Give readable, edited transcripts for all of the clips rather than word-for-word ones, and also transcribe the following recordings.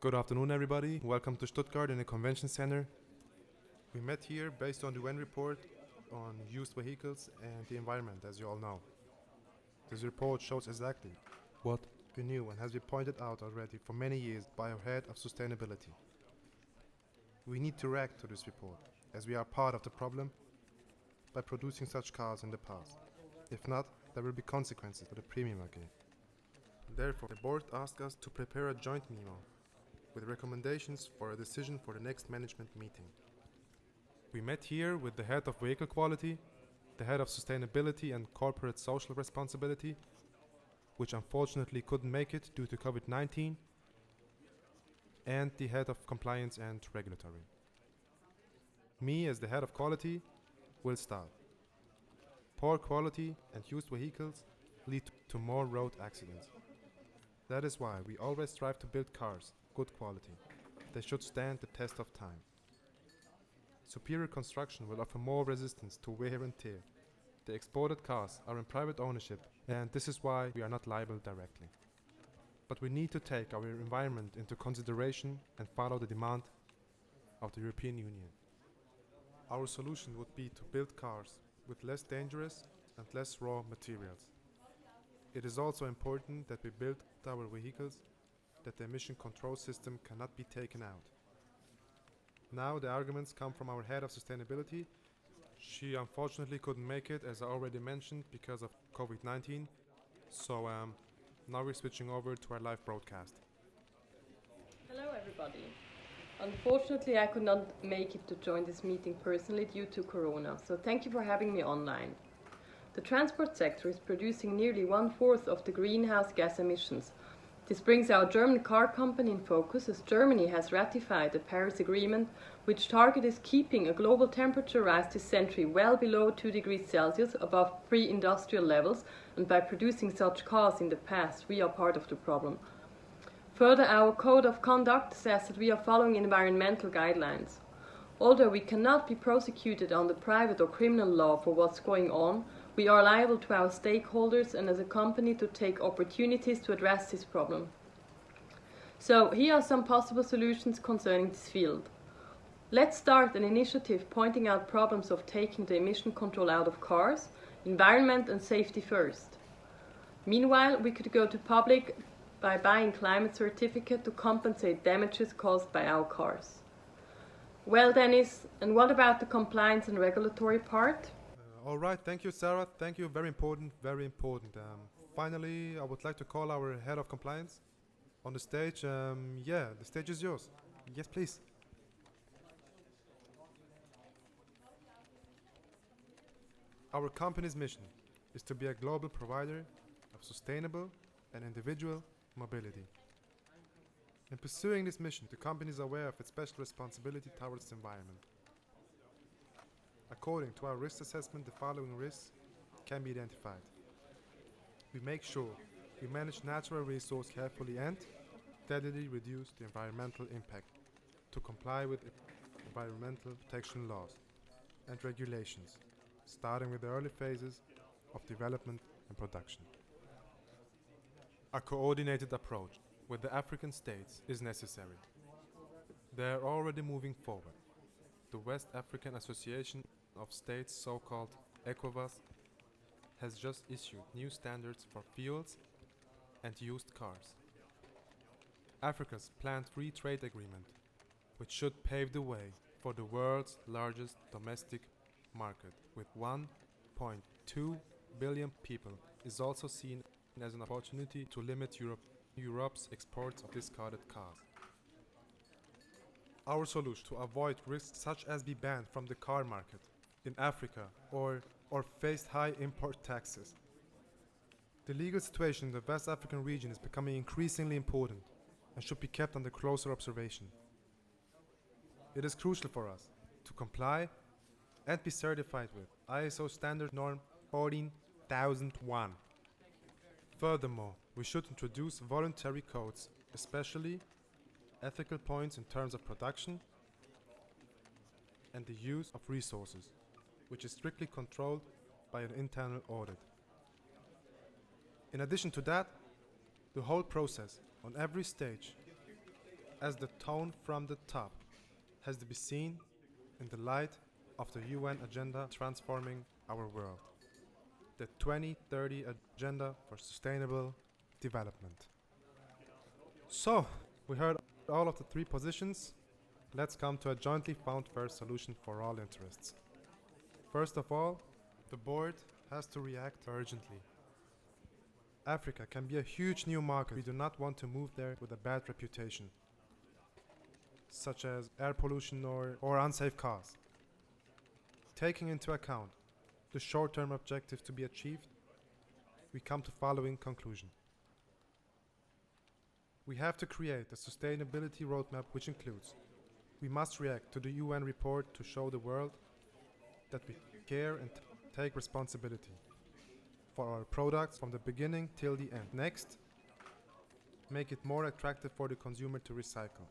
Good afternoon, everybody. Welcome to Stuttgart in the Convention Center. We met here based on the UN report on used vehicles and the environment, as you all know. This report shows exactly what we knew and has been pointed out already for many years by our head of sustainability. We need to react to this report, as we are part of the problem by producing such cars in the past. If not, there will be consequences for the premium again. Therefore, the board asked us to prepare a joint memo with recommendations for a decision for the next management meeting. We met here with the head of vehicle quality, the head of sustainability and corporate social responsibility, which unfortunately couldn't make it due to COVID-19, and the head of compliance and regulatory. Me, as the head of quality, will start. Poor quality and used vehicles lead to more road accidents. That is why we always strive to build cars good quality. They should stand the test of time. Superior construction will offer more resistance to wear and tear. The exported cars are in private ownership, and this is why we are not liable directly. But we need to take our environment into consideration and follow the demand of the European Union. Our solution would be to build cars with less dangerous and less raw materials. It is also important that we build our vehicles that the emission control system cannot be taken out. Now the arguments come from our head of sustainability. She unfortunately couldn't make it, as I already mentioned, because of COVID-19. So now we're switching over to our live broadcast. Hello everybody. Unfortunately, I could not make it to join this meeting personally due to Corona, so thank you for having me online. The transport sector is producing nearly 1/4 of the greenhouse gas emissions. This brings our German car company in focus, as Germany has ratified the Paris Agreement, which target is keeping a global temperature rise this century well below 2 degrees Celsius above pre-industrial levels, and by producing such cars in the past, we are part of the problem. Further, our code of conduct says that we are following environmental guidelines. Although we cannot be prosecuted under private or criminal law for what's going on, we are liable to our stakeholders and as a company to take opportunities to address this problem. So here are some possible solutions concerning this field. Let's start an initiative pointing out problems of taking the emission control out of cars, environment and safety first. Meanwhile, we could go to public by buying climate certificate to compensate damages caused by our cars. Well, Deniz, and what about the compliance and regulatory part? All right, thank you, Sarah. Thank you. Very important, very important. Finally, I would like to call our head of compliance on the stage. Yeah, the stage is yours. Yes, please. Our company's mission is to be a global provider of sustainable and individual mobility. In pursuing this mission, the company is aware of its special responsibility towards the environment. According to our risk assessment, the following risks can be identified. We make sure we manage natural resources carefully and steadily reduce the environmental impact to comply with environmental protection laws and regulations, starting with the early phases of development and production. A coordinated approach with the African states is necessary. They are already moving forward. The West African Association of States, so-called ECOWAS, has just issued new standards for fuels and used cars. Africa's planned free trade agreement, which should pave the way for the world's largest domestic market with 1.2 billion people, is also seen as an opportunity to limit Europe's exports of discarded cars. Our solution to avoid risks such as be banned from the car market in Africa or face high import taxes. The legal situation in the West African region is becoming increasingly important and should be kept under closer observation. It is crucial for us to comply and be certified with ISO standard norm 14001. Furthermore, we should introduce voluntary codes, especially ethical points in terms of production and the use of resources, which is strictly controlled by an internal audit. In addition to that, the whole process on every stage as the tone from the top has to be seen in the light of the UN agenda transforming our world. The 2030 Agenda for Sustainable Development. So, we heard all of the three positions. Let's come to a jointly found fair solution for all interests. First of all, the board has to react urgently. Africa can be a huge new market. We do not want to move there with a bad reputation, such as air pollution or unsafe cars. Taking into account the short-term objectives to be achieved, we come to following conclusion. We have to create a sustainability roadmap which includes: we must react to the UN report to show the world that we care and take responsibility for our products from the beginning till the end. Next, make it more attractive for the consumer to recycle.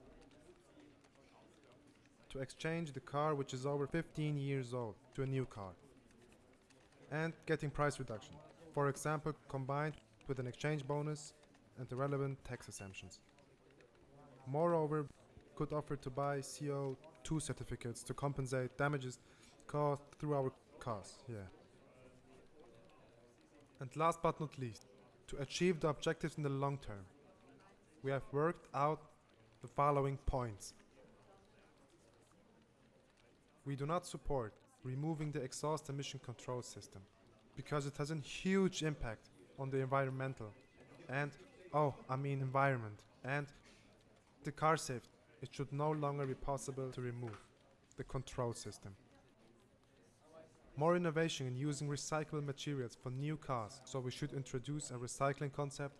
To exchange the car which is over 15 years old to a new car. And getting price reduction. For example, combined with an exchange bonus and the relevant tax exemptions. Moreover, could offer to buy CO2 certificates to compensate damages caused through our cars. And last but not least, to achieve the objectives in the long term, we have worked out the following points. We do not support removing the exhaust emission control system because it has a huge impact on the environment and the car safety. It should no longer be possible to remove the control system. More innovation in using recyclable materials for new cars, so we should introduce a recycling concept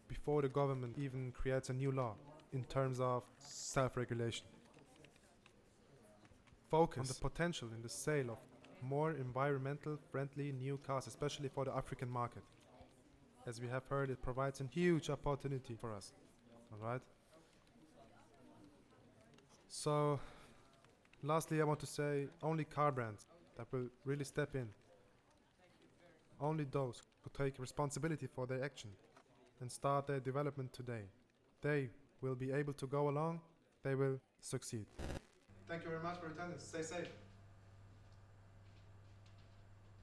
before the government even creates a new law in terms of self-regulation. Focus on the potential in the sale of more environmental friendly new cars, especially for the African market. As we have heard, it provides a huge opportunity for us. Alright? So, lastly I want to say, only car brands that will really step in. Only those who take responsibility for their action and start their development today. They will be able to go along, they will succeed. Thank you very much for your attendance. Stay safe.